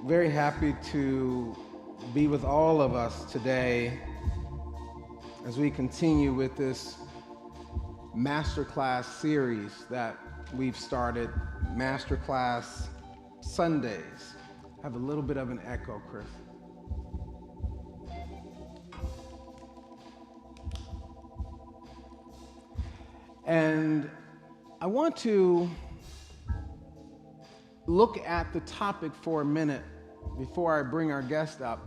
very happy to be with all of us today as we continue with this masterclass series that we've started, Masterclass Sundays. I have a little bit of an echo, Chris. And I want to look at the topic for a minute before I bring our guest up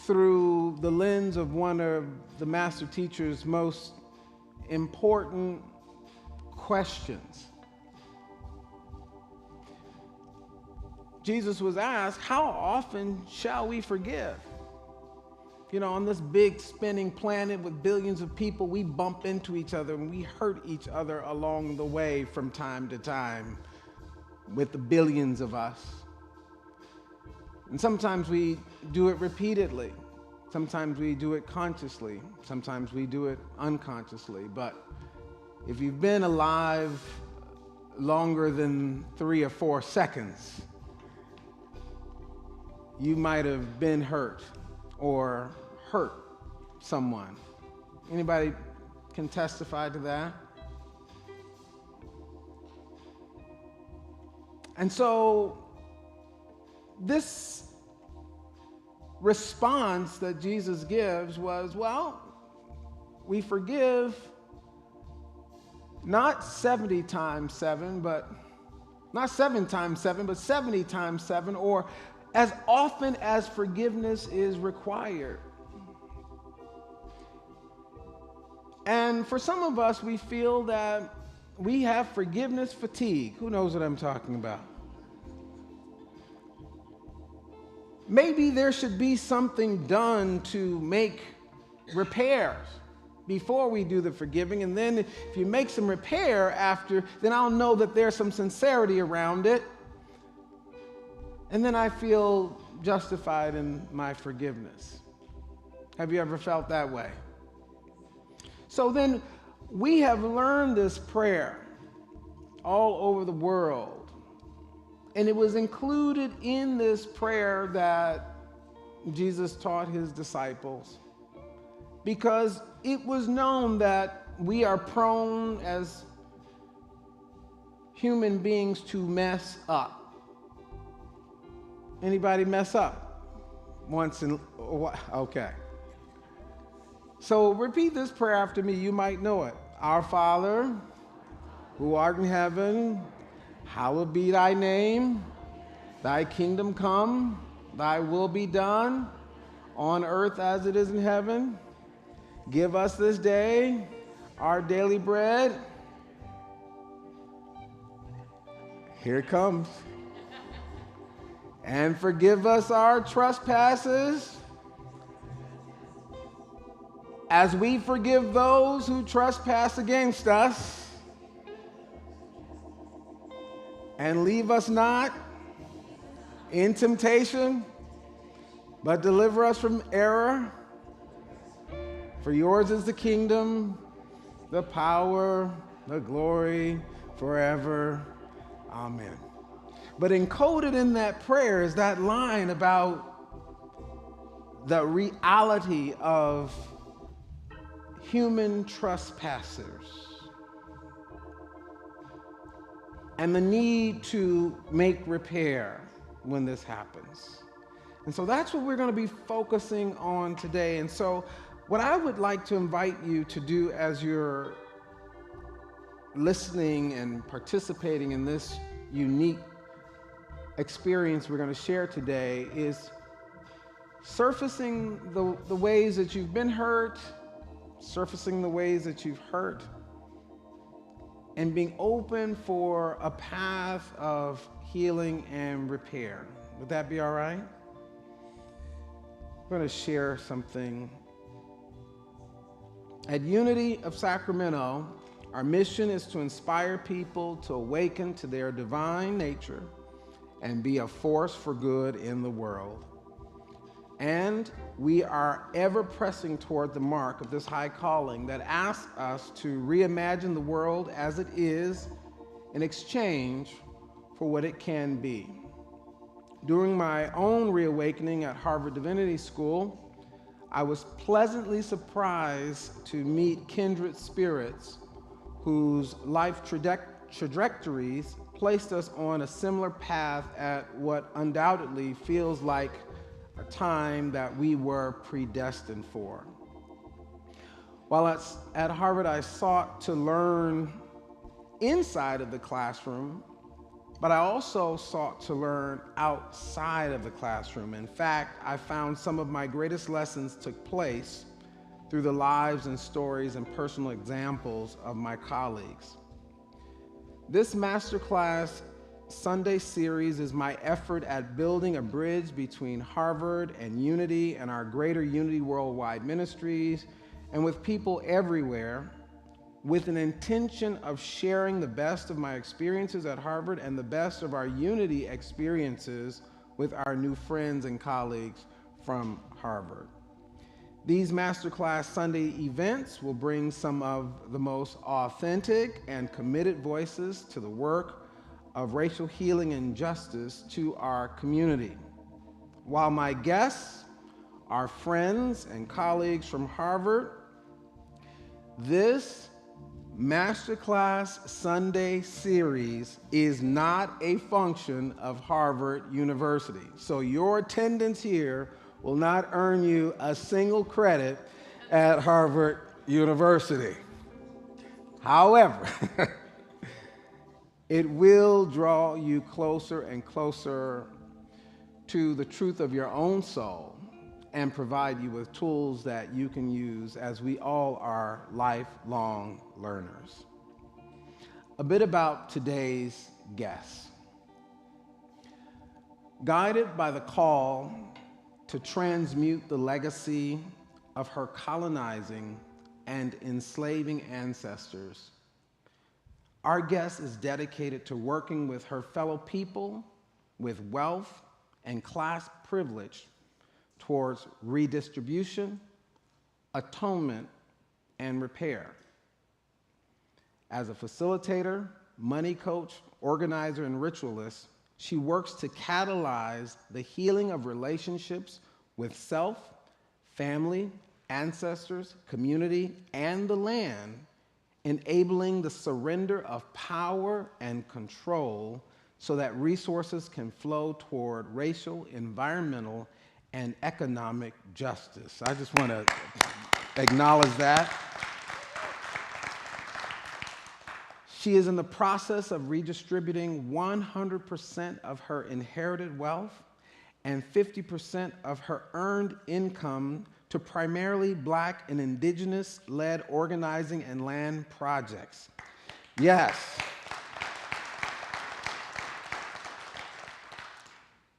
through the lens of one of the master teacher's most important questions. Jesus was asked, how often shall we forgive? You know, on this big spinning planet with billions of people, we bump into each other and we hurt each other along the way from time to time with the billions of us. And sometimes we do it repeatedly. Sometimes we do it consciously. Sometimes we do it unconsciously. But if you've been alive longer than 3 or 4 seconds, you might have been hurt or hurt someone. Anybody can testify to that? And so this response that Jesus gives was, well, we forgive not 70 times 7, but not 7 times 7, but 70 times 7, or as often as forgiveness is required. And for some of us, we feel that we have forgiveness fatigue. Who knows what I'm talking about? Maybe there should be something done to make repairs before we do the forgiving. And then if you make some repair after, then I'll know that there's some sincerity around it. And then I feel justified in my forgiveness. Have you ever felt that way? So then we have learned this prayer all over the world. And it was included in this prayer that Jesus taught his disciples, because it was known that we are prone as human beings to mess up. Anybody mess up once in a while? Okay. So repeat this prayer after me. You might know it. Our Father, who art in heaven, hallowed be thy name. Thy kingdom come, thy will be done on earth as it is in heaven. Give us this day our daily bread. Here it comes. And forgive us our trespasses, as we forgive those who trespass against us. And leave us not in temptation, but deliver us from error. For yours is the kingdom, the power, the glory, forever. Amen. But encoded in that prayer is that line about the reality of human trespassers and the need to make repair when this happens. And so that's what we're going to be focusing on today. And so what I would like to invite you to do as you're listening and participating in this unique experience we're going to share today is surfacing the ways that you've been hurt, surfacing the ways that you've hurt, and being open for a path of healing and repair. Would that be all right? We're going to share something. At Unity of Sacramento, our mission is to inspire people to awaken to their divine nature and be a force for good in the world. And we are ever pressing toward the mark of this high calling that asks us to reimagine the world as it is in exchange for what it can be. During my own reawakening at Harvard Divinity School, I was pleasantly surprised to meet kindred spirits whose life trajectories placed us on a similar path at what undoubtedly feels like a time that we were predestined for. While at Harvard, I sought to learn inside of the classroom, but I also sought to learn outside of the classroom. In fact, I found some of my greatest lessons took place through the lives and stories and personal examples of my colleagues. This masterclass Sunday series is my effort at building a bridge between Harvard and Unity and our greater Unity Worldwide Ministries, and with people everywhere, with an intention of sharing the best of my experiences at Harvard and the best of our Unity experiences with our new friends and colleagues from Harvard. These Masterclass Sunday events will bring some of the most authentic and committed voices to the work of racial healing and justice to our community. While my guests are friends and colleagues from Harvard, this Masterclass Sunday series is not a function of Harvard University. So your attendance here will not earn you a single credit at Harvard University. However, it will draw you closer and closer to the truth of your own soul and provide you with tools that you can use, as we all are lifelong learners. A bit about today's guest. Guided by the call to transmute the legacy of her colonizing and enslaving ancestors, our guest is dedicated to working with her fellow people with wealth and class privilege towards redistribution, atonement, and repair. As a facilitator, money coach, organizer, and ritualist, she works to catalyze the healing of relationships with self, family, ancestors, community, and the land, enabling the surrender of power and control so that resources can flow toward racial, environmental, and economic justice. I just want to acknowledge that. She is in the process of redistributing 100% of her inherited wealth and 50% of her earned income to primarily Black and Indigenous-led organizing and land projects. Yes.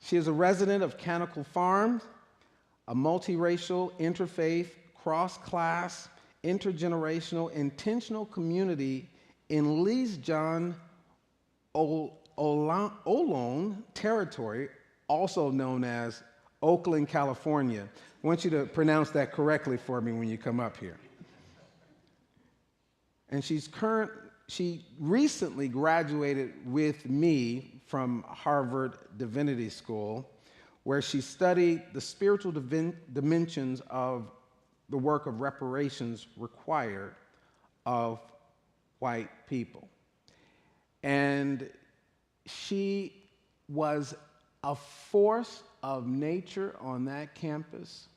She is a resident of Canonical Farms, a multiracial, interfaith, cross-class, intergenerational, intentional community in Lee's John Olone territory, also known as Oakland, California. I want you to pronounce that correctly for me when you come up here. And she recently graduated with me from Harvard Divinity School, where she studied the spiritual dimensions of the work of reparations required of white people. And she was a force of nature on that campus.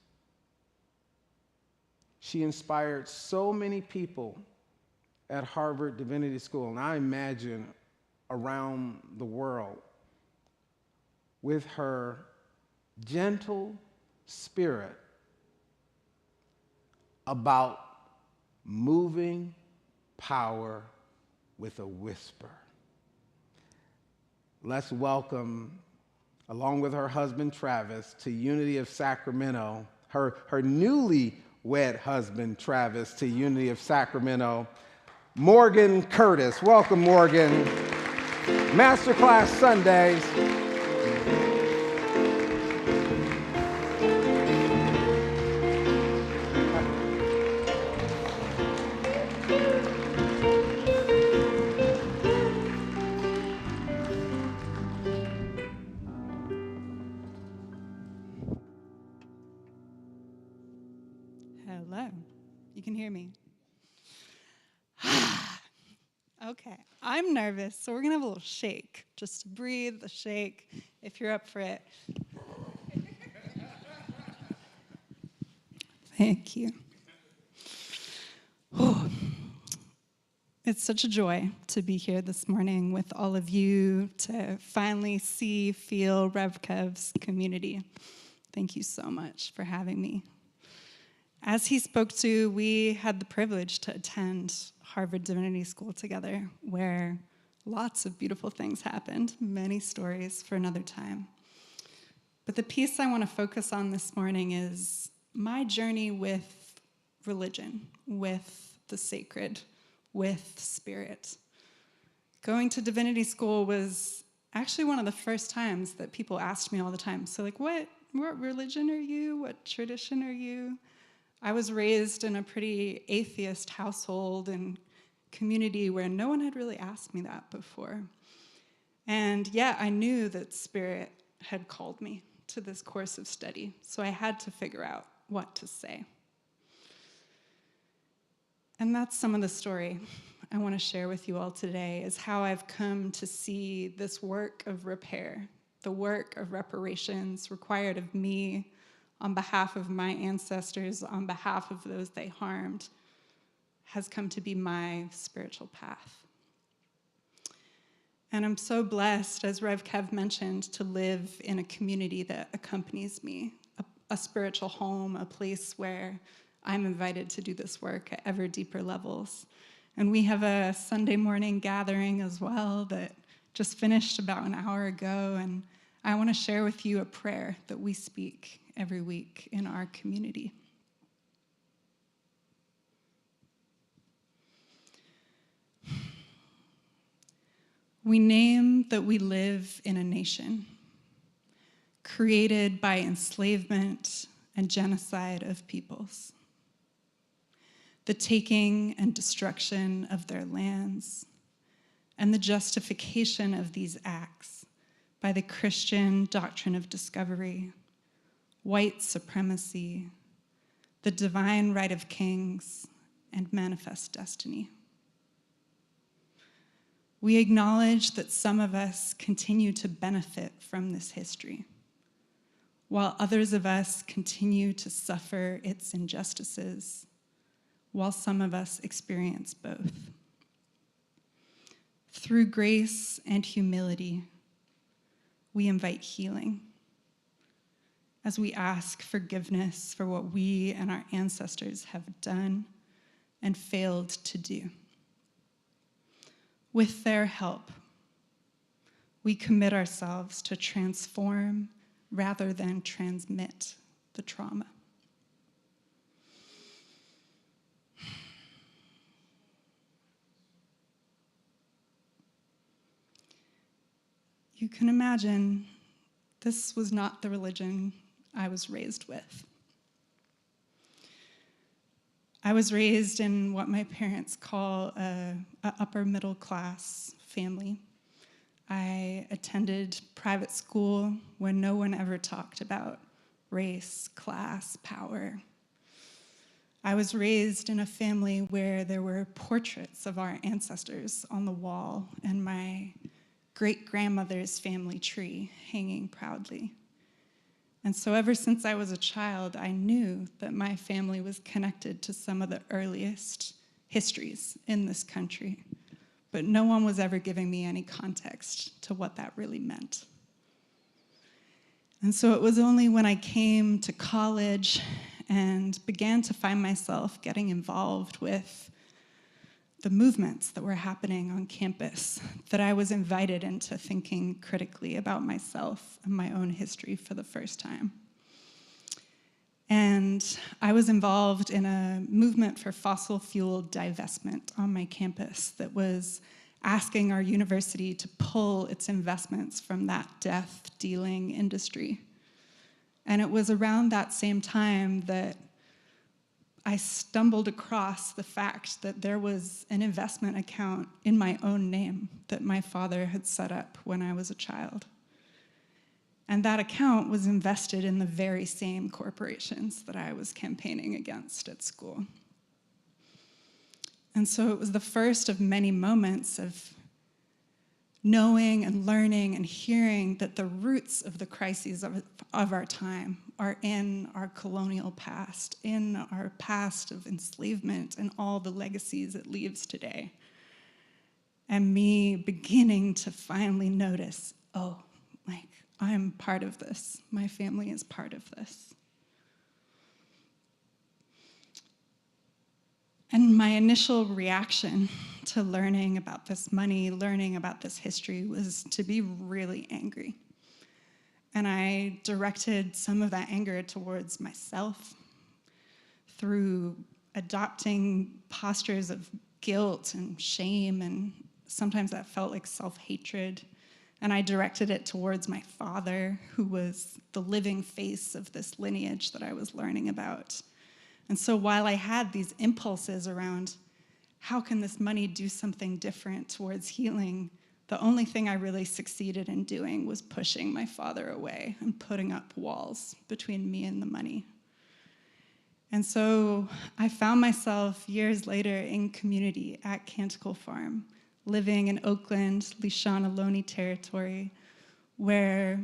She inspired so many people at Harvard Divinity School, and I imagine around the world, with her gentle spirit about moving power with a whisper. Let's welcome, along with her husband Travis, to Unity of Sacramento, her newly wed husband Travis, to Unity of Sacramento, Morgan Curtis. Welcome, Morgan. Masterclass Sundays. You can hear me. Okay, I'm nervous, so we're gonna have a little shake. Just to breathe, the shake, if you're up for it. Thank you. Oh, it's such a joy to be here this morning with all of you, to finally see, feel Rev Kev's community. Thank you so much for having me. As he spoke to, we had the privilege to attend Harvard Divinity School together, where lots of beautiful things happened, many stories for another time. But the piece I want to focus on this morning is my journey with religion, with the sacred, with spirit. Going to divinity school was actually one of the first times that people asked me all the time, so like, what religion are you? What tradition are you? I was raised in a pretty atheist household and community where no one had really asked me that before. And yet I knew that Spirit had called me to this course of study, so I had to figure out what to say. And that's some of the story I want to share with you all today, is how I've come to see this work of repair, the work of reparations required of me on behalf of my ancestors, on behalf of those they harmed, has come to be my spiritual path. And I'm so blessed, as Rev Kev mentioned, to live in a community that accompanies me, a spiritual home, a place where I'm invited to do this work at ever deeper levels. And we have a Sunday morning gathering as well that just finished about an hour ago, and I want to share with you a prayer that we speak every week in our community. We name that we live in a nation created by enslavement and genocide of peoples, the taking and destruction of their lands, and the justification of these acts by the Christian doctrine of discovery, white supremacy, the divine right of kings, and manifest destiny. We acknowledge that some of us continue to benefit from this history, while others of us continue to suffer its injustices, while some of us experience both. Through grace and humility, we invite healing as we ask forgiveness for what we and our ancestors have done and failed to do. With their help, we commit ourselves to transform rather than transmit the trauma. You can imagine this was not the religion I was raised with. I was raised in what my parents call an upper middle class family. I attended private school where no one ever talked about race, class, power. I was raised in a family where there were portraits of our ancestors on the wall and my great-grandmother's family tree hanging proudly. And so ever since I was a child, I knew that my family was connected to some of the earliest histories in this country, but no one was ever giving me any context to what that really meant. And so it was only when I came to college and began to find myself getting involved with the movements that were happening on campus that I was invited into thinking critically about myself and my own history for the first time. And I was involved in a movement for fossil fuel divestment on my campus that was asking our university to pull its investments from that death-dealing industry. And it was around that same time that I stumbled across the fact that there was an investment account in my own name that my father had set up when I was a child. And that account was invested in the very same corporations that I was campaigning against at school. And so it was the first of many moments of knowing and learning and hearing that the roots of the crises of our time are in our colonial past, in our past of enslavement and all the legacies it leaves today. And me beginning to finally notice, oh, like, I'm part of this. My family is part of this. And my initial reaction to learning about this money, learning about this history, was to be really angry. And I directed some of that anger towards myself through adopting postures of guilt and shame, and sometimes that felt like self-hatred. And I directed it towards my father, who was the living face of this lineage that I was learning about. And so while I had these impulses around how can this money do something different towards healing, the only thing I really succeeded in doing was pushing my father away and putting up walls between me and the money. And so I found myself years later in community at Canticle Farm, living in Oakland, Lishan-Ohlone territory, where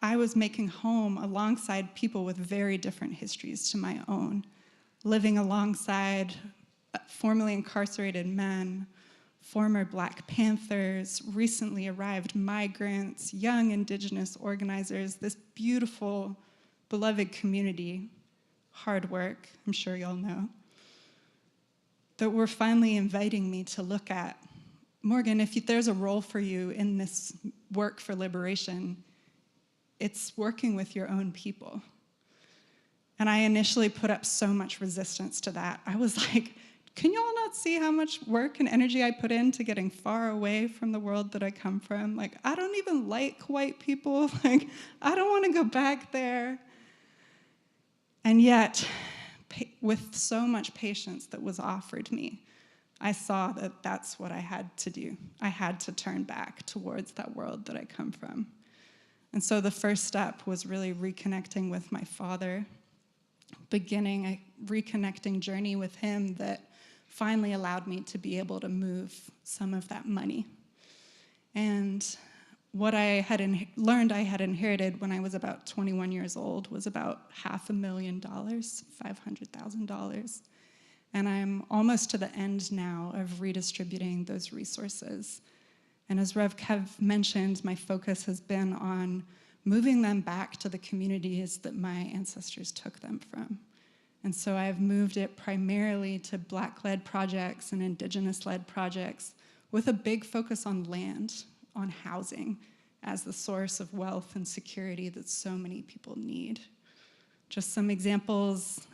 I was making home alongside people with very different histories to my own, living alongside formerly incarcerated men, former Black Panthers, recently arrived migrants, young Indigenous organizers, this beautiful, beloved community, hard work, I'm sure y'all know, that were finally inviting me to look at, Morgan, if there's a role for you in this work for liberation, it's working with your own people. And I initially put up so much resistance to that. I was like, can y'all not see how much work and energy I put into getting far away from the world that I come from? Like, I don't even like white people. Like, I don't want to go back there. And yet, with so much patience that was offered me, I saw that that's what I had to do. I had to turn back towards that world that I come from. And so the first step was really reconnecting with my father, beginning a reconnecting journey with him that finally allowed me to be able to move some of that money. And what I had learned I had inherited when I was about 21 years old was about $500,000, $500,000. And I'm almost to the end now of redistributing those resources. And as Rev Kev mentioned, my focus has been on moving them back to the communities that my ancestors took them from. And so I've moved it primarily to Black-led projects and Indigenous-led projects with a big focus on land, on housing, as the source of wealth and security that so many people need. Just some examples.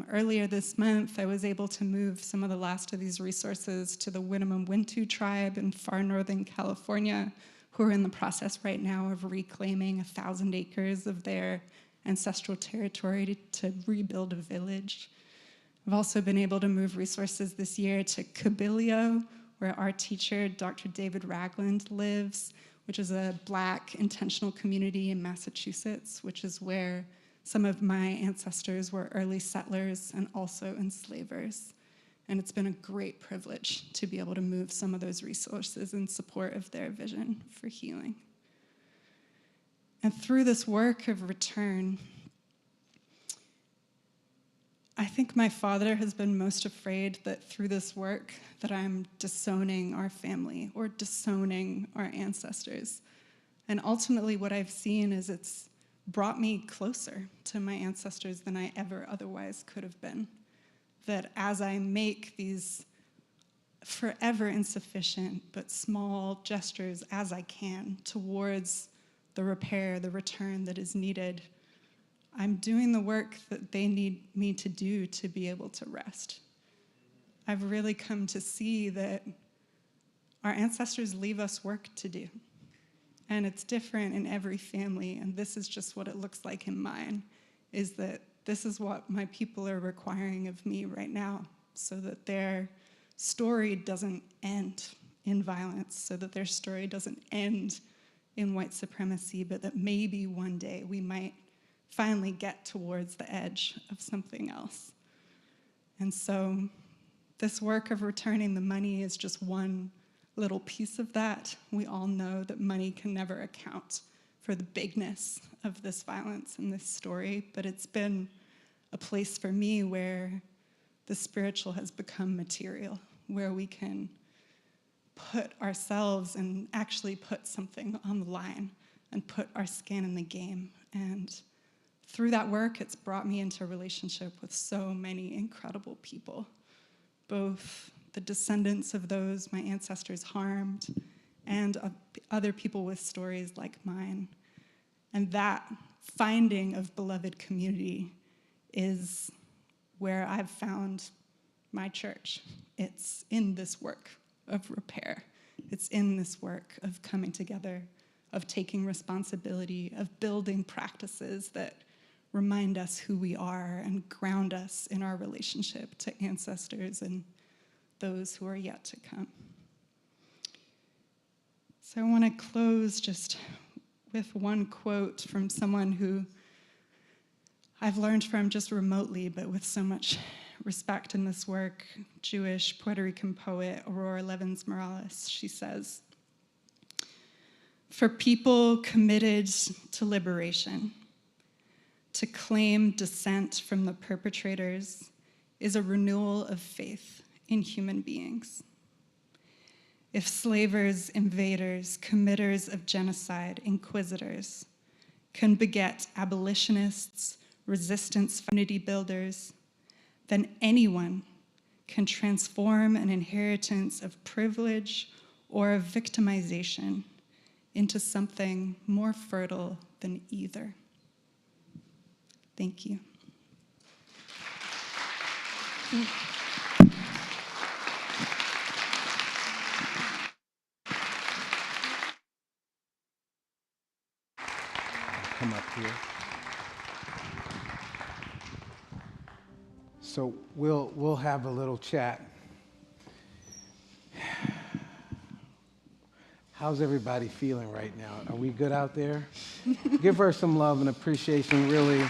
Earlier this month, I was able to move some of the last of these resources to the Winnemem-Wintu tribe in far northern California, who are in the process right now of reclaiming 1,000 acres of their ancestral territory to rebuild a village. I've also been able to move resources this year to Cabilio, where our teacher, Dr. David Ragland, lives, which is a Black intentional community in Massachusetts, which is where some of my ancestors were early settlers and also enslavers. And it's been a great privilege to be able to move some of those resources in support of their vision for healing. And through this work of return, I think my father has been most afraid that through this work that I'm disowning our family or disowning our ancestors. And ultimately what I've seen is it's brought me closer to my ancestors than I ever otherwise could have been. That as I make these forever insufficient but small gestures as I can towards the repair, the return that is needed, I'm doing the work that they need me to do to be able to rest. I've really come to see that our ancestors leave us work to do. And it's different in every family, and this is just what it looks like in mine, is that this is what my people are requiring of me right now, so that their story doesn't end in violence, so that their story doesn't end in white supremacy, but that maybe one day we might finally get towards the edge of something else. And so this work of returning the money is just one little piece of that. We all know that money can never account for the bigness of this violence and this story, but it's been a place for me where the spiritual has become material, where we can put ourselves and actually put something on the line and put our skin in the game. And through that work, it's brought me into a relationship with so many incredible people, both the descendants of those my ancestors harmed and other people with stories like mine. And that finding of beloved community is where I've found my church. It's in this work of repair. It's in this work of coming together, of taking responsibility, of building practices that remind us who we are and ground us in our relationship to ancestors and those who are yet to come. So I want to close just with one quote from someone who I've learned from just remotely, but with so much respect in this work, Jewish Puerto Rican poet Aurora Levins Morales. She says, "For people committed to liberation, to claim descent from the perpetrators is a renewal of faith in human beings. If slavers, invaders, committers of genocide, inquisitors can beget abolitionists, resistance, unity builders, then anyone can transform an inheritance of privilege or of victimization into something more fertile than either." Thank you. Come up here. So we'll have a little chat. How's everybody feeling right now? Are we good out there? Give her some love and appreciation, really.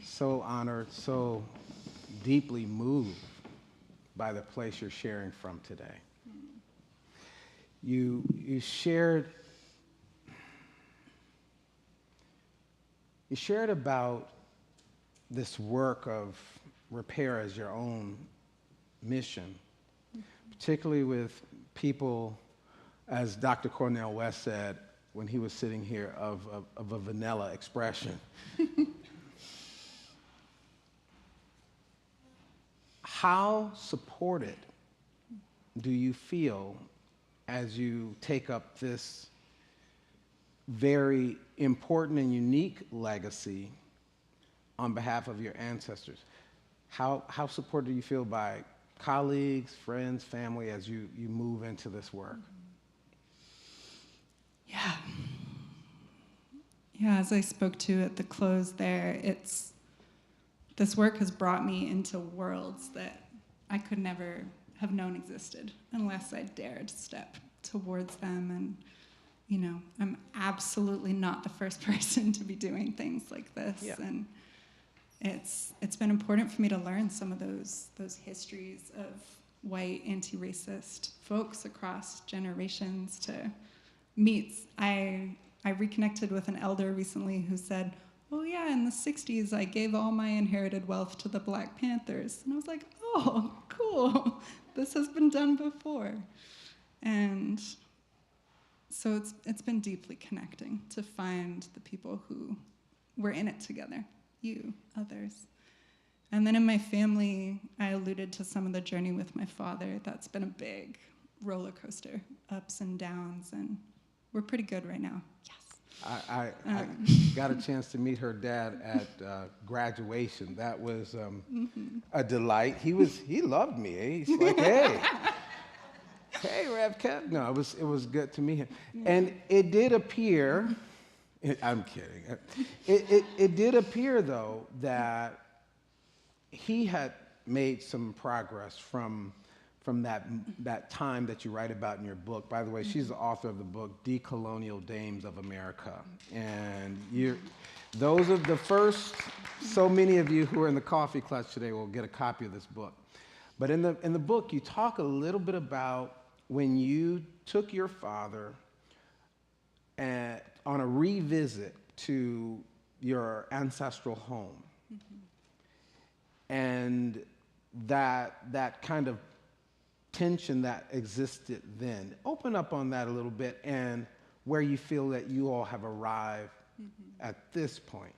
So honored, so deeply moved by the place you're sharing from today. You shared about this work of repair as your own mission, particularly with people, as Dr. Cornel West said when he was sitting here, of a vanilla expression. How supported do you feel as you take up this very important and unique legacy on behalf of your ancestors? How supported do you feel by colleagues, friends, family as you move into this work? Yeah, as I spoke to at the close there, this work has brought me into worlds that I could never have known existed unless I dared step towards them. And, I'm absolutely not the first person to be doing things like this. Yeah. And it's been important for me to learn some of those histories of white anti-racist folks across generations, to meet. I reconnected with an elder recently who said, "Oh yeah, in the 60s, I gave all my inherited wealth to the Black Panthers." And I was like, "Oh, cool. This has been done before." And so it's been deeply connecting to find the people who were in it together, you, others. And then in my family, I alluded to some of the journey with my father. That's been a big roller coaster, ups and downs, and we're pretty good right now. Yes. I got a chance to meet her dad at graduation. That was a delight. He loved me. He's like, hey, Rev Kev. No, it was good to meet him. And it did appear, I'm kidding. It did appear though that he had made some progress from from that time that you write about in your book. By the way, she's the author of the book, Decolonial Dames of America. And those are the first, so many of you who are in the coffee clutch today will get a copy of this book. But in the book, you talk a little bit about when you took your father on a revisit to your ancestral home. And that kind of tension that existed then. Open up on that a little bit and where you feel that you all have arrived at this point.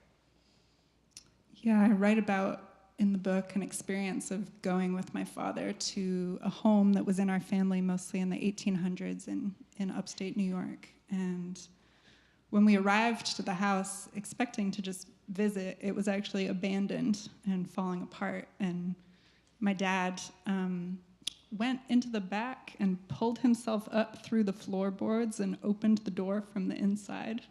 Yeah, I write about in the book an experience of going with my father to a home that was in our family mostly in the 1800s in upstate New York. And when we arrived to the house expecting to just visit, it was actually abandoned and falling apart. And my dad went into the back and pulled himself up through the floorboards and opened the door from the inside.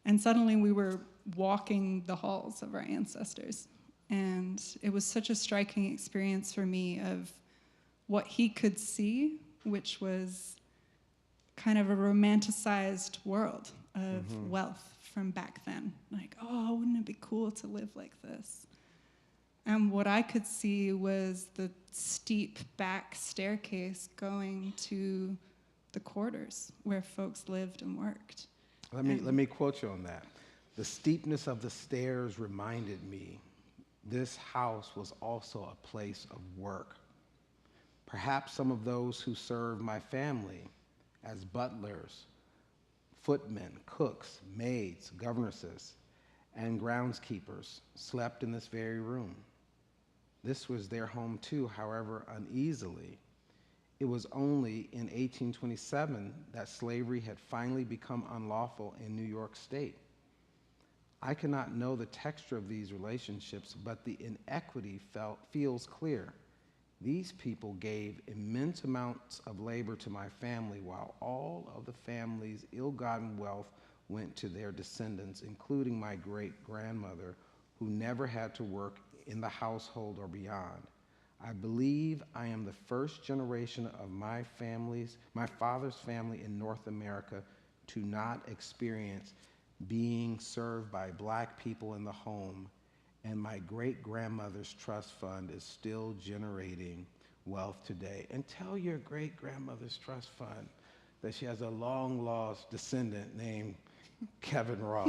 And suddenly we were walking the halls of our ancestors. And it was such a striking experience for me of what he could see, which was kind of a romanticized world of wealth from back then. Like, oh, wouldn't it be cool to live like this? And what I could see was the steep back staircase going to the quarters where folks lived and worked. Let me quote you on that. The steepness of the stairs reminded me this house was also a place of work. Perhaps some of those who served my family as butlers, footmen, cooks, maids, governesses, and groundskeepers slept in this very room. This was their home too, however uneasily. It was only in 1827 that slavery had finally become unlawful in New York State. I cannot know the texture of these relationships, but the inequity feels clear. These people gave immense amounts of labor to my family, while all of the family's ill-gotten wealth went to their descendants, including my great-grandmother, who never had to work in the household or beyond. I believe I am the first generation of my father's family in North America to not experience being served by black people in the home, and my great-grandmother's trust fund is still generating wealth today. And tell your great-grandmother's trust fund that she has a long-lost descendant named Kevin Roth.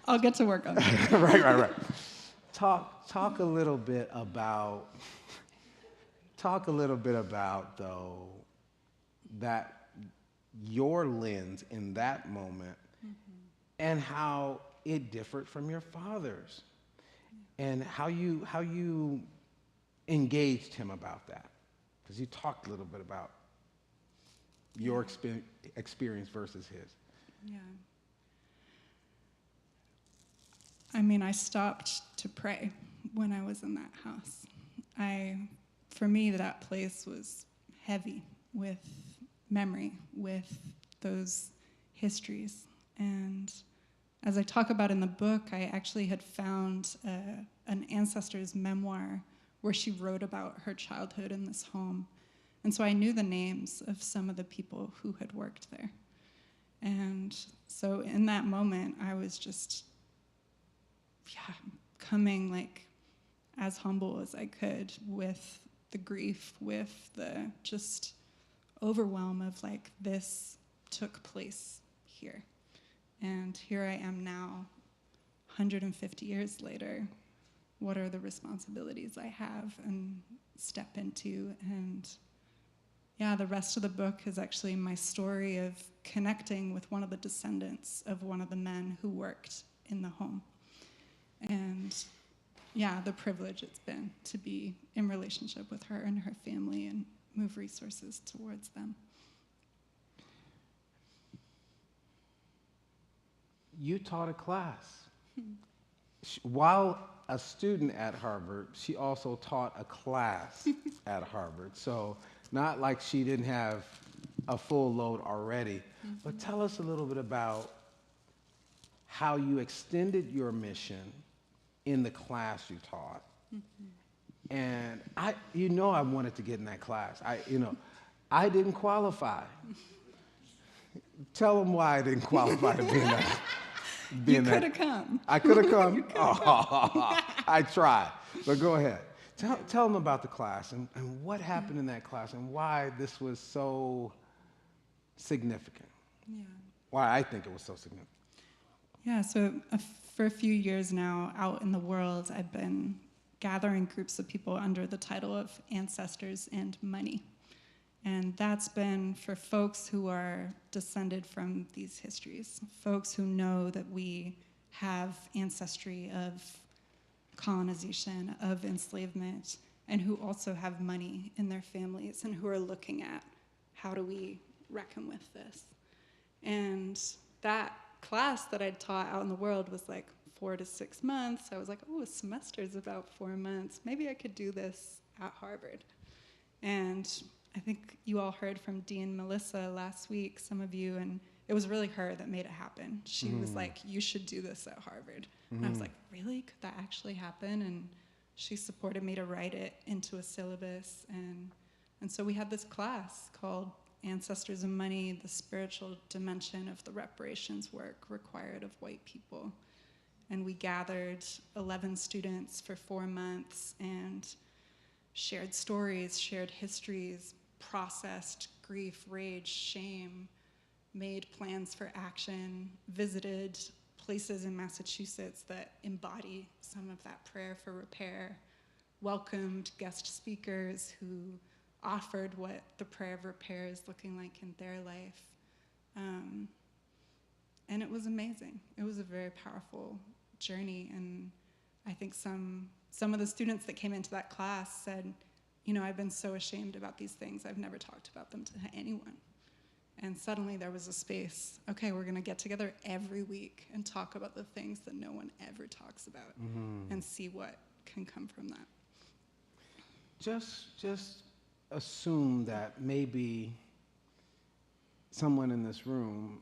I'll get to work on that. Right. Talk a little bit about though that your lens in that moment and how it differed from your father's and how you engaged him about that, because you talked a little bit about your experience versus his. Yeah. I mean, I stopped to pray when I was in that house. For me, that place was heavy with memory, with those histories. And as I talk about in the book, I actually had found an ancestor's memoir where she wrote about her childhood in this home. And so I knew the names of some of the people who had worked there. And so in that moment, I was just coming like as humble as I could with the grief, with the just overwhelm of like, this took place here. And here I am now, 150 years later. What are the responsibilities I have and step into? And yeah, the rest of the book is actually my story of connecting with one of the descendants of one of the men who worked in the home. And yeah, the privilege it's been to be in relationship with her and her family and move resources towards them. You taught a class. While a student at Harvard, she also taught a class at Harvard. So not like she didn't have a full load already. But tell us a little bit about how you extended your mission in the class you taught, And I wanted to get in that class. I didn't qualify. Tell them why I didn't qualify to be in that. You could have come. I could have come. I tried. But go ahead. Tell them about the class and what happened in that class and why this was so significant. Yeah. Why I think it was so significant. Yeah, so for a few years now, out in the world, I've been gathering groups of people under the title of Ancestors and Money. And that's been for folks who are descended from these histories, folks who know that we have ancestry of colonization, of enslavement, and who also have money in their families and who are looking at how do we reckon with this. And that class that I'd taught out in the world was like 4 to 6 months. I was like, oh, a semester's about 4 months. Maybe I could do this at Harvard. And I think you all heard from Dean Melissa last week, some of you, and it was really her that made it happen. She was like, you should do this at Harvard. And I was like, really? Could that actually happen? And she supported me to write it into a syllabus. And so we had this class called Ancestors and Money, the Spiritual Dimension of the Reparations Work Required of White People. And we gathered 11 students for 4 months and shared stories, shared histories, processed grief, rage, shame, made plans for action, visited places in Massachusetts that embody some of that prayer for repair, welcomed guest speakers who offered what the prayer of repair is looking like in their life. And it was amazing. It was a very powerful journey. And I think some of the students that came into that class said, I've been so ashamed about these things. I've never talked about them to anyone. And suddenly there was a space. Okay, we're going to get together every week and talk about the things that no one ever talks about and see what can come from that. Just assume that maybe someone in this room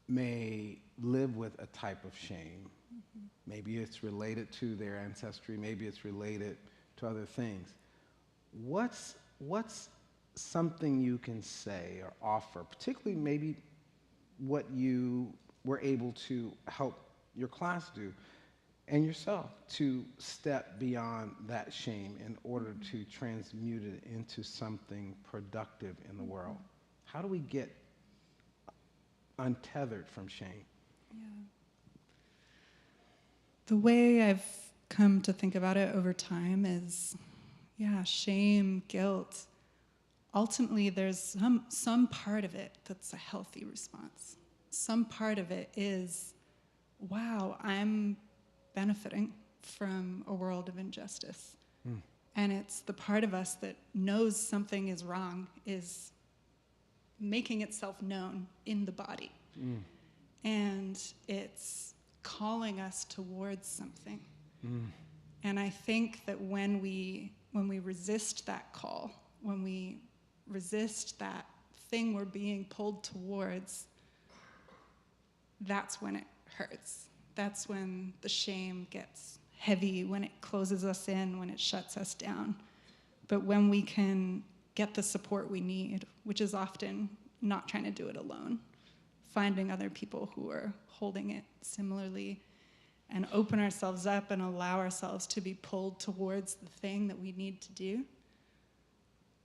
may live with a type of shame. Maybe it's related to their ancestry. Maybe it's related to other things. What's something you can say or offer, particularly maybe what you were able to help your class do and yourself to step beyond that shame in order to transmute it into something productive in the world? How do we get untethered from shame? Yeah. The way I've come to think about it over time is, shame, guilt. Ultimately, there's some part of it that's a healthy response. Some part of it is, wow, I'm benefiting from a world of injustice. And it's the part of us that knows something is wrong, is making itself known in the body. And it's calling us towards something. And I think that when we resist that call, when we resist that thing we're being pulled towards, that's when it hurts. That's when the shame gets heavy, when it closes us in, when it shuts us down. But when we can get the support we need, which is often not trying to do it alone, finding other people who are holding it similarly, and open ourselves up and allow ourselves to be pulled towards the thing that we need to do,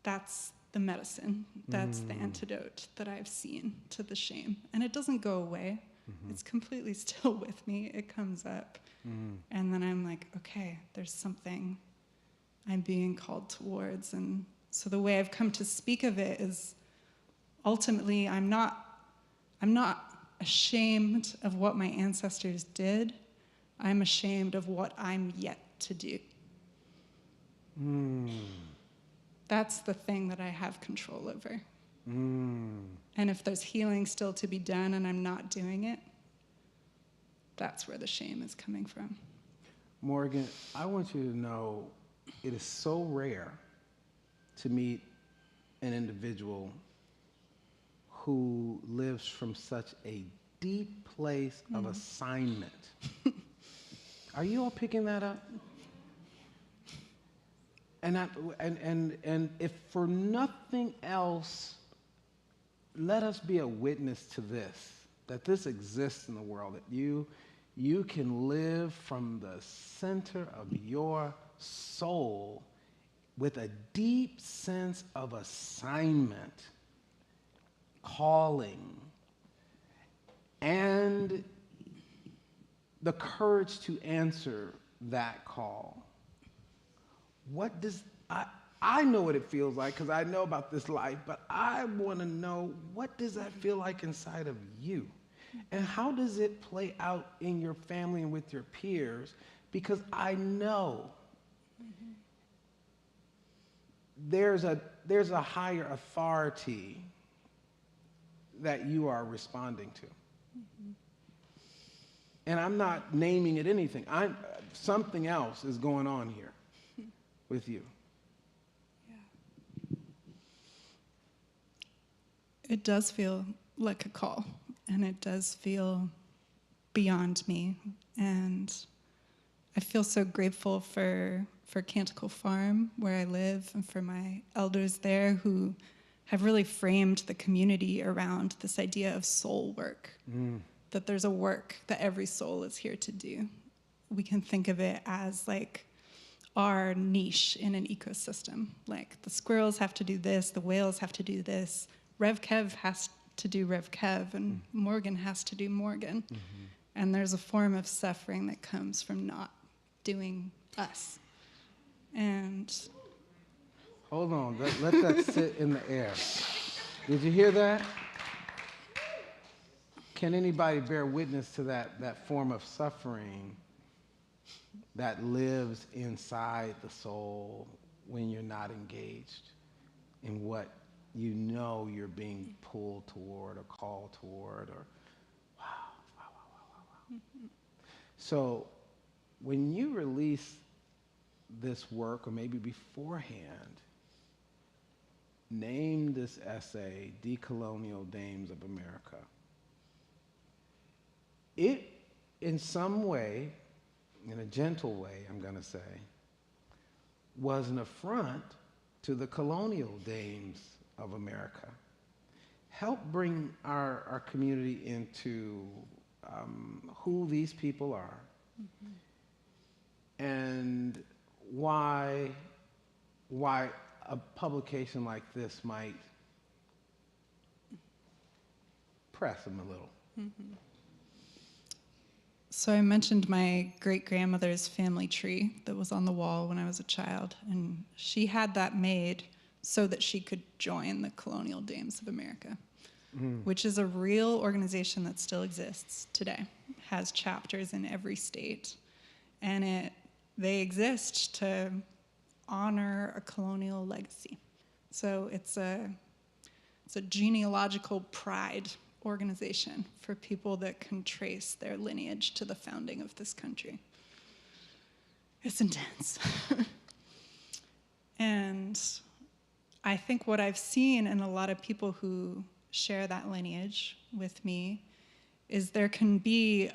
that's the medicine. That's the antidote that I've seen to the shame. And it doesn't go away. It's completely still with me. It comes up. And then I'm like, okay, there's something I'm being called towards. And so the way I've come to speak of it is ultimately I'm not ashamed of what my ancestors did. I'm ashamed of what I'm yet to do. That's the thing that I have control over. And if there's healing still to be done and I'm not doing it, that's where the shame is coming from. Morgan, I want you to know it is so rare to meet an individual who lives from such a deep place of assignment. Are you all picking that up? And if for nothing else, let us be a witness to this, that this exists in the world, that you can live from the center of your soul with a deep sense of assignment, calling, and the courage to answer that call. What does, I know what it feels like because I know about this life, but I want to know, what does that feel like inside of you? And how does it play out in your family and with your peers? Because I know there's a higher authority that you are responding to. And I'm not naming it anything. Something else is going on here with you. Yeah. It does feel like a call, and it does feel beyond me. And I feel so grateful for Canticle Farm, where I live, and for my elders there who have really framed the community around this idea of soul work. That there's a work that every soul is here to do. We can think of it as like our niche in an ecosystem. Like the squirrels have to do this, the whales have to do this, Rev Kev has to do Rev Kev, and Morgan has to do Morgan. And there's a form of suffering that comes from not doing us. And hold on, let that sit in the air. Did you hear that? Can anybody bear witness to that form of suffering that lives inside the soul when you're not engaged in what you know you're being pulled toward or called toward, or wow. So when you release this work, or maybe beforehand, name this essay, Decolonial Dames of America. It, in some way, in a gentle way, I'm going to say, was an affront to the colonial dames of America. Help bring our community into who these people are, and why a publication like this might press them a little. So I mentioned my great-grandmother's family tree that was on the wall when I was a child, and she had that made so that she could join the Colonial Dames of America, which is a real organization that still exists today, has chapters in every state, and they exist to honor a colonial legacy. So it's a genealogical pride organization for people that can trace their lineage to the founding of this country. It's intense. And I think what I've seen in a lot of people who share that lineage with me is there can be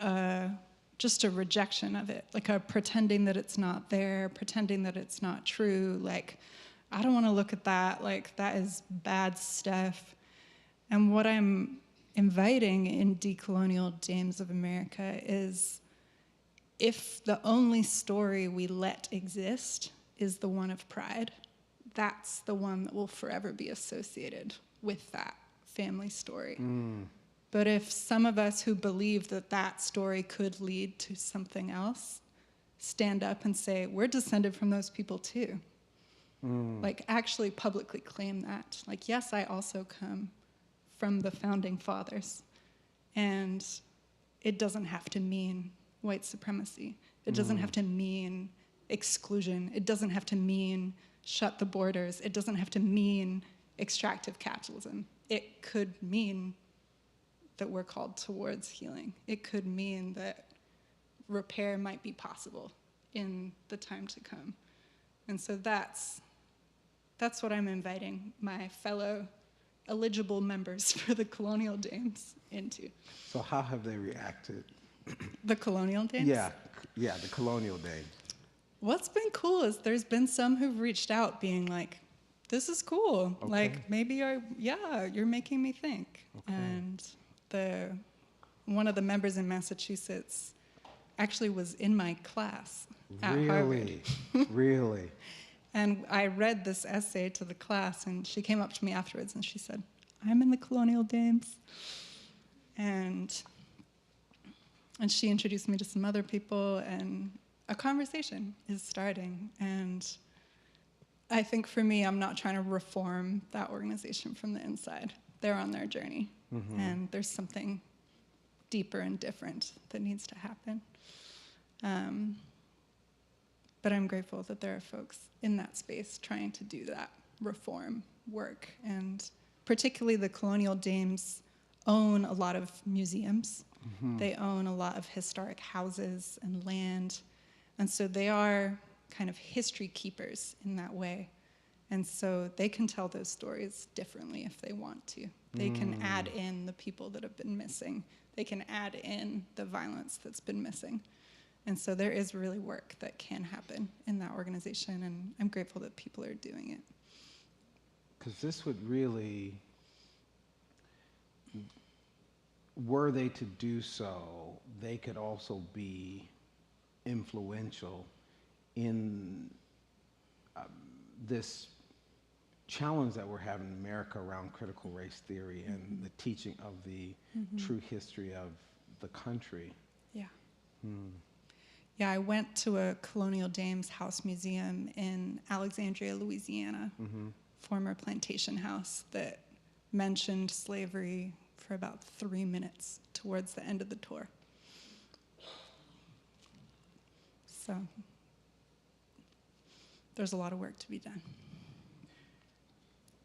just a rejection of it, like a pretending that it's not there, pretending that it's not true, like, I don't want to look at that, like, that is bad stuff. And what I'm inviting in Decolonial Dames of America is, if the only story we let exist is the one of pride, that's the one that will forever be associated with that family story. But if some of us who believe that that story could lead to something else stand up and say, we're descended from those people too. Like, actually publicly claim that. Like, yes, I also come from the founding fathers. And it doesn't have to mean white supremacy. It doesn't have to mean exclusion. It doesn't have to mean shut the borders. It doesn't have to mean extractive capitalism. It could mean that we're called towards healing. It could mean that repair might be possible in the time to come. And so that's what I'm inviting my fellow eligible members for the Colonial Dames into. So how have they reacted? The Colonial Dames? Yeah, the Colonial Dames. What's been cool is there's been some who've reached out being like, this is cool. Okay. Like, maybe you're making me think. Okay. And one of the members in Massachusetts actually was in my class at Harvard. Really? And I read this essay to the class, and she came up to me afterwards and she said, I'm in the Colonial Dames. And she introduced me to some other people, and a conversation is starting. And I think for me, I'm not trying to reform that organization from the inside. They're on their journey, and there's something deeper and different that needs to happen. But I'm grateful that there are folks in that space trying to do that reform work. And particularly the Colonial Dames own a lot of museums. They own a lot of historic houses and land. And so they are kind of history keepers in that way. And so they can tell those stories differently if they want to. They can add in the people that have been missing. They can add in the violence that's been missing. And so there is really work that can happen in that organization, and I'm grateful that people are doing it. Because this would really, were they to do so, they could also be influential in this challenge that we're having in America around critical race theory and the teaching of the true history of the country. Yeah. Yeah, I went to a Colonial Dames house museum in Alexandria, Louisiana, former plantation house that mentioned slavery for about 3 minutes towards the end of the tour. So there's a lot of work to be done.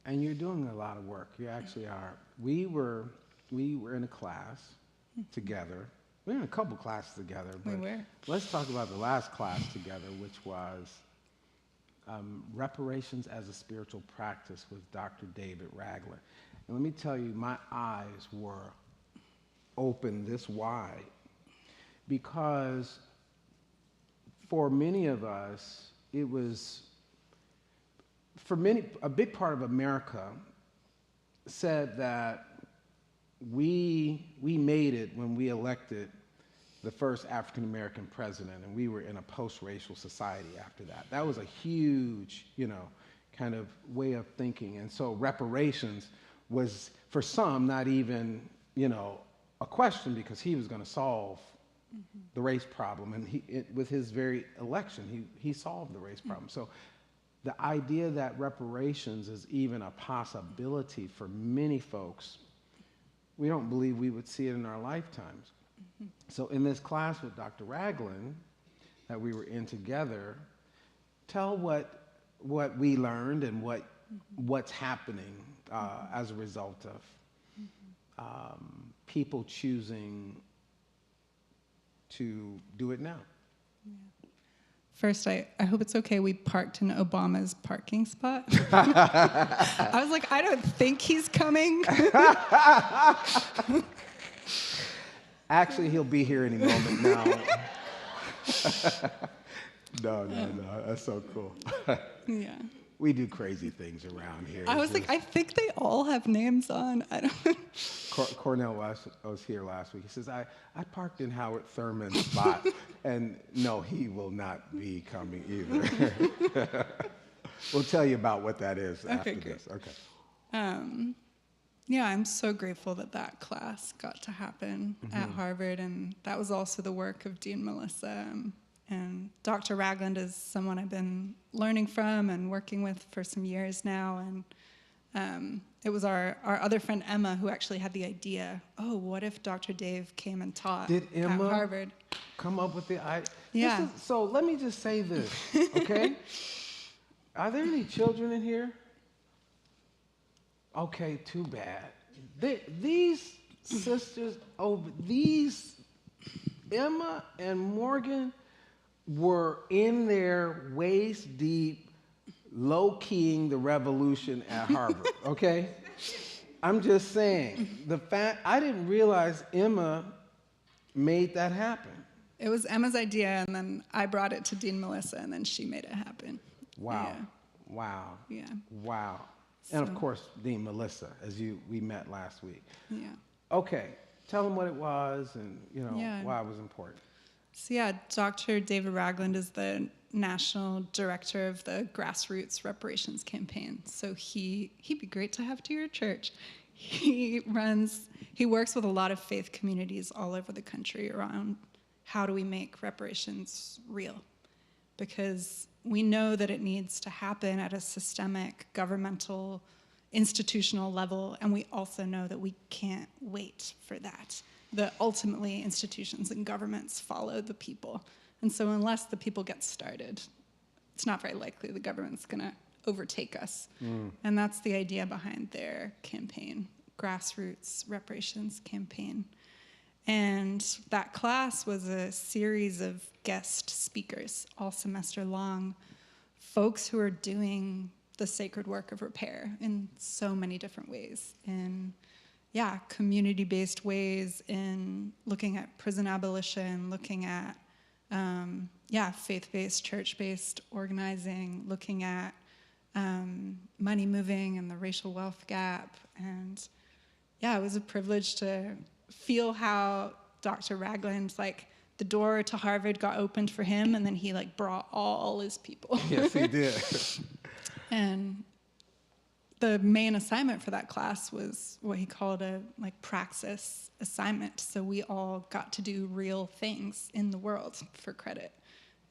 And you're doing a lot of work. You actually are. We were in a class together. We were in a couple classes together. But We were. let's talk about the last class together, which was reparations as a spiritual practice with Dr. David Ragland. And let me tell you, my eyes were open this wide because for many of us, it was, for many, a big part of America said that we made it when we elected the first African-American president, and we were in a post-racial society after that. That was a huge, kind of way of thinking. And so reparations was, for some, not even, a question, because he was going to solve the race problem. And with his very election, he solved the race problem. So the idea that reparations is even a possibility for many folks, we don't believe we would see it in our lifetimes. So in this class with Dr. Ragland that we were in together, tell what we learned and what's happening as a result of people choosing to do it now. Yeah. First, I hope it's okay we parked in Obama's parking spot. I was like, I don't think he's coming. Actually, he'll be here any moment now. No, that's so cool. Yeah. We do crazy things around here. I was like, I think they all have names on. I don't. Cornell was here last week. He says, I parked in Howard Thurman's spot. And no, he will not be coming either. We'll tell you about what that is after this. Okay. Yeah, I'm so grateful that class got to happen at Harvard. And that was also the work of Dean Melissa. And Dr. Ragland is someone I've been learning from and working with for some years now. And it was our other friend Emma who actually had the idea, what if Dr. Dave came and taught Did Emma at Harvard? Come up with the idea? Yeah. So let me just say this, okay? Are there any children in here? Okay, too bad. These sisters, Emma and Morgan, were in there waist deep, low-keying the revolution at Harvard, okay? I'm just saying, I didn't realize Emma made that happen. It was Emma's idea, and then I brought it to Dean Melissa, and then she made it happen. Wow. Yeah. Wow. Yeah. Wow. And of So- course, Dean Melissa, as we met last week. Yeah. Okay. Tell them what it was and, Yeah. why it was important. So yeah, Dr. David Ragland is the national director of the Grassroots Reparations Campaign. So he'd be great to have to your church. He works with a lot of faith communities all over the country around how do we make reparations real? Because we know that it needs to happen at a systemic, governmental, institutional level, and we also know that we can't wait for that. That ultimately institutions and governments follow the people. And so unless the people get started, it's not very likely the government's gonna overtake us. And that's the idea behind their campaign, Grassroots Reparations Campaign. And that class was a series of guest speakers all semester long, folks who are doing the sacred work of repair in so many different ways. In community-based ways, in looking at prison abolition, looking at faith-based, church-based organizing, looking at money moving and the racial wealth gap. And it was a privilege to feel how Dr. Ragland, the door to Harvard got opened for him, and then he brought all his people. Yes, he did. And the main assignment for that class was what he called a praxis assignment. So we all got to do real things in the world for credit.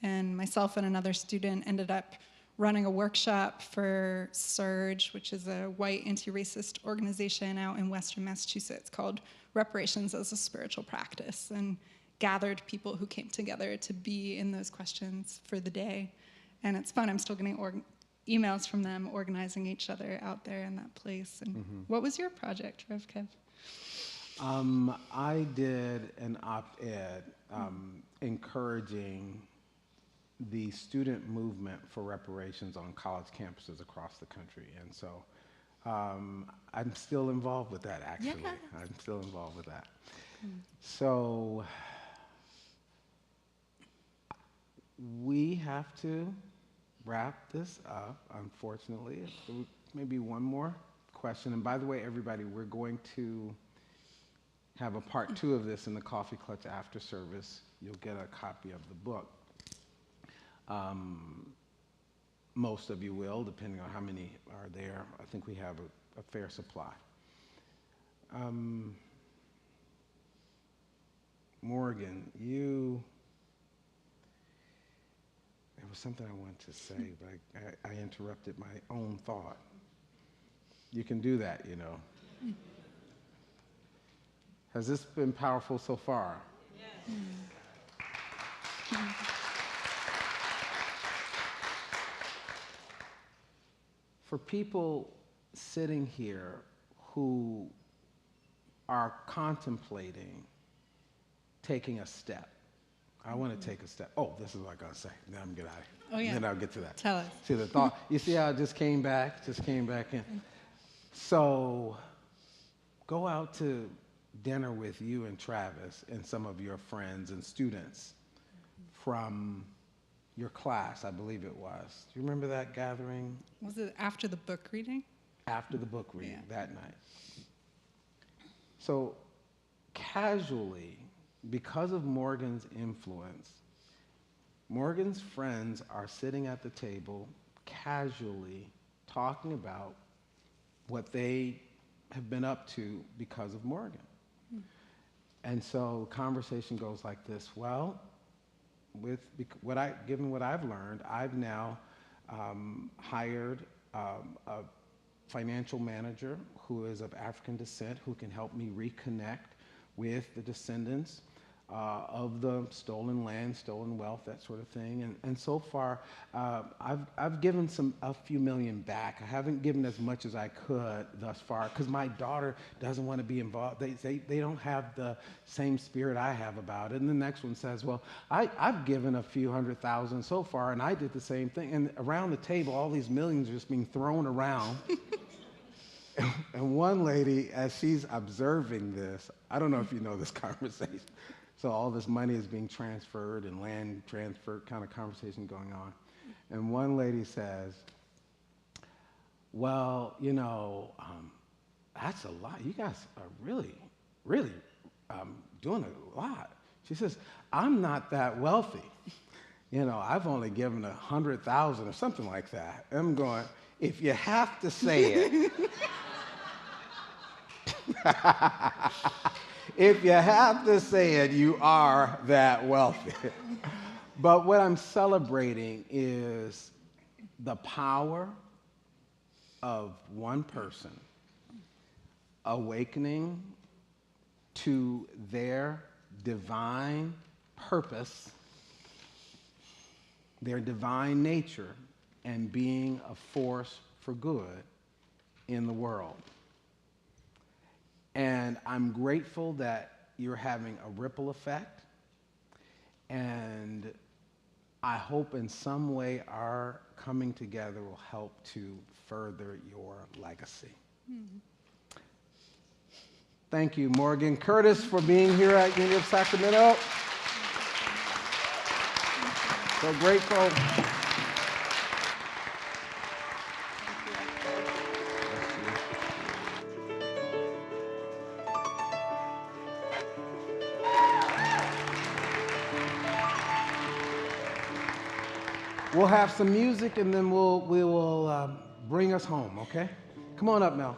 And myself and another student ended up running a workshop for SURGE, which is a white anti-racist organization out in Western Massachusetts called Reparations as a Spiritual Practice, and gathered people who came together to be in those questions for the day. And it's fun. I'm still getting emails from them organizing each other out there in that place. And what was your project, Rev Kev? I did an op-ed encouraging the student movement for reparations on college campuses across the country. And so I'm still involved with that, actually. Yeah. I'm still involved with that. So we have to wrap this up, unfortunately. Maybe one more question. And by the way, everybody, we're going to have a part 2 of this in the Coffee Clutch after service. You'll get a copy of the book. Most of you will, depending on how many are there. I think we have a fair supply. Morgan, there was something I wanted to say, but I interrupted my own thought. You can do that, Has this been powerful so far? Yes. For people sitting here who are contemplating taking a step, I want to take a step. Oh, this is what I'm going to say. Then I'm going to get out of here. Oh, yeah. Then I'll get to that. Tell us. See the thought? You see how it just came back in? So go out to dinner with you and Travis and some of your friends and students from your class, I believe it was. Do you remember that gathering? Was it after the book reading? After the book reading that night. So casually, because of Morgan's influence, Morgan's friends are sitting at the table casually talking about what they have been up to because of Morgan. And so conversation goes like this: well, given what I've learned, I've now hired a financial manager who is of African descent who can help me reconnect with the descendants of the stolen land, stolen wealth, that sort of thing. And so far, I've given a few million back. I haven't given as much as I could thus far because my daughter doesn't want to be involved. They don't have the same spirit I have about it. And the next one says, well, I've given a few $100,000 so far, and I did the same thing. And around the table, all these millions are just being thrown around. And one lady, as she's observing this, I don't know if you know this conversation, So all this money is being transferred and land transfer kind of conversation going on. And one lady says, well, that's a lot. You guys are really, really doing a lot. She says, I'm not that wealthy. I've only given 100,000 or something like that. I'm going, if you have to say it, if you have to say it, you are that wealthy. But what I'm celebrating is the power of one person awakening to their divine purpose, their divine nature, and being a force for good in the world. And I'm grateful that you're having a ripple effect, and I hope in some way our coming together will help to further your legacy. Mm-hmm. Thank you, Morgan Curtis, for being here at University of Sacramento. So grateful. We'll have some music, and then we will bring us home, okay? Come on up, Mel.